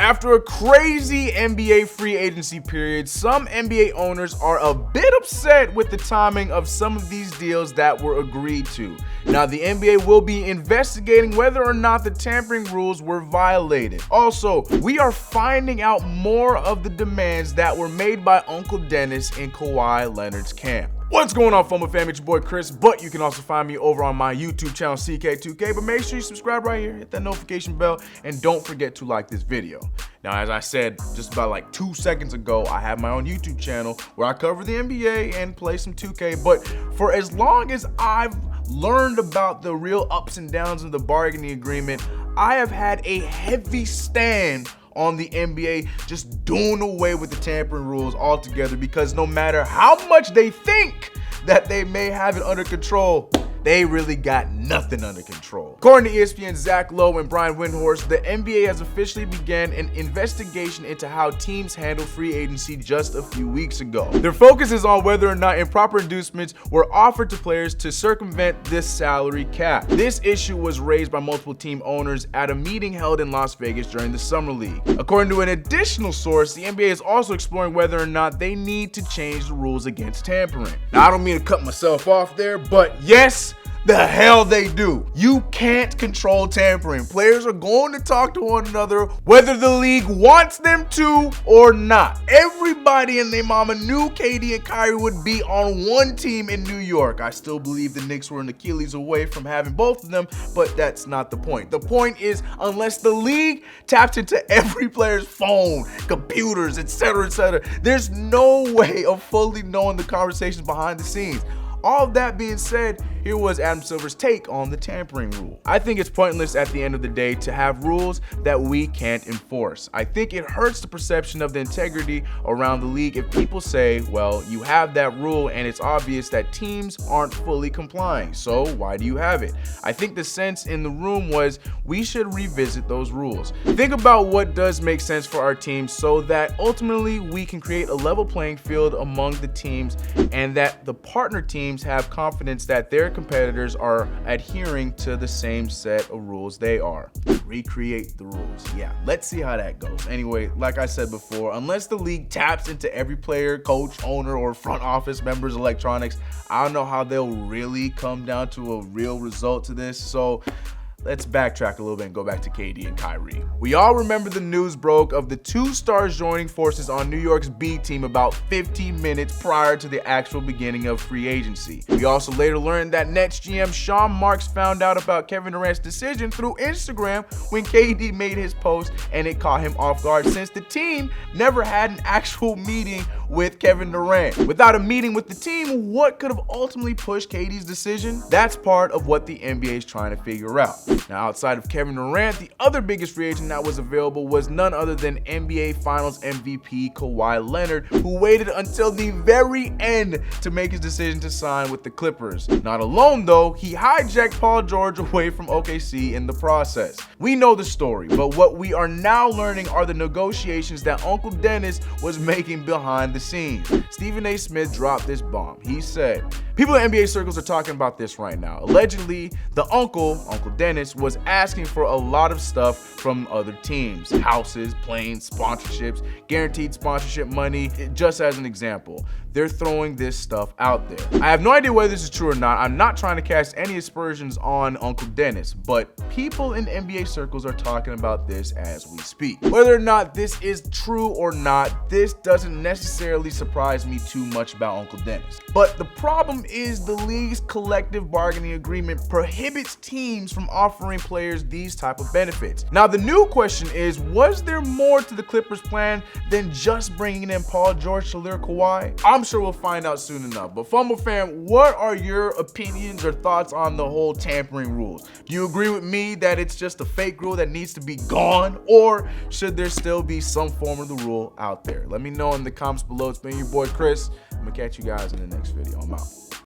After a crazy NBA free agency period, some NBA owners are a bit upset with the timing of some of these deals that were agreed to. Now, the NBA will be investigating whether or not the tampering rules were violated. Also, we are finding out more of the demands that were made by Uncle Dennis in Kawhi Leonard's camp. What's going on, Fumble fam? It's your boy Chris, but you can also find me over on my YouTube channel, CK2K, but make sure you subscribe right here, hit that notification bell, and don't forget to like this video. Now, as I said just about like 2 seconds ago, I have my own YouTube channel where I cover the NBA and play some 2K, but for as long as I've learned about the real ups and downs of the bargaining agreement, I have had a heavy stand on the NBA just doing away with the tampering rules altogether, because no matter how much they think that they may have it under control, they really got nothing under control. According to ESPN's Zach Lowe and Brian Windhorst, the NBA has officially begun an investigation into how teams handled free agency just a few weeks ago. Their focus is on whether or not improper inducements were offered to players to circumvent this salary cap. This issue was raised by multiple team owners at a meeting held in Las Vegas during the Summer League. According to an additional source, the NBA is also exploring whether or not they need to change the rules against tampering. Now, I don't mean to cut myself off there, but yes, the hell they do. You can't control tampering. Players are going to talk to one another whether the league wants them to or not. Everybody and their mama knew KD and Kyrie would be on one team in New York. I still believe the Knicks were an Achilles away from having both of them, but that's not the point. The point is, unless the league taps into every player's phone, computers, etc., there's no way of fully knowing the conversations behind the scenes. All of that being said, here was Adam Silver's take on the tampering rule. I think it's pointless at the end of the day to have rules that we can't enforce. I think it hurts the perception of the integrity around the league if people say, well, you have that rule and it's obvious that teams aren't fully complying, so why do you have it? I think the sense in the room was we should revisit those rules. Think about what does make sense for our teams so that ultimately we can create a level playing field among the teams, and that the partner teams have confidence that their competitors are adhering to the same set of rules they are. Recreate the rules. Yeah, let's see how that goes. Anyway, like I said before, unless the league taps into every player, coach, owner, or front office member's electronics, I don't know how they'll really come down to a real result to this. So let's backtrack a little bit and go back to KD and Kyrie. We all remember the news broke of the two stars joining forces on New York's B team about 15 minutes prior to the actual beginning of free agency. We also later learned that Nets GM Sean Marks found out about Kevin Durant's decision through Instagram when KD made his post, and it caught him off guard since the team never had an actual meeting with Kevin Durant. Without a meeting with the team, what could have ultimately pushed KD's decision? That's part of what the NBA is trying to figure out. Now, outside of Kevin Durant, the other biggest free agent that was available was none other than NBA Finals MVP Kawhi Leonard, who waited until the very end to make his decision to sign with the Clippers. Not alone though, he hijacked Paul George away from OKC in the process. We know the story, but what we are now learning are the negotiations that Uncle Dennis was making behind the scenes. Stephen A. Smith dropped this bomb. He said, people in NBA circles are talking about this right now. Allegedly, the Uncle Dennis, was asking for a lot of stuff from other teams. Houses, planes, sponsorships, guaranteed sponsorship money, just as an example. They're throwing this stuff out there. I have no idea whether this is true or not. I'm not trying to cast any aspersions on Uncle Dennis, but people in NBA circles are talking about this as we speak. Whether or not this is true or not, this doesn't necessarily surprise me too much about Uncle Dennis. But the problem is the league's collective bargaining agreement prohibits teams from offering players these type of benefits. Now, the new question is, was there more to the Clippers plan than just bringing in Paul George to lure Kawhi? I'm sure we'll find out soon enough. But Fumble fam, what are your opinions or thoughts on the whole tampering rules? Do you agree with me that it's just a fake rule that needs to be gone, or should there still be some form of the rule out there? Let me know in the comments below. It's been your boy Chris. I'm gonna catch you guys in the next video. I'm out.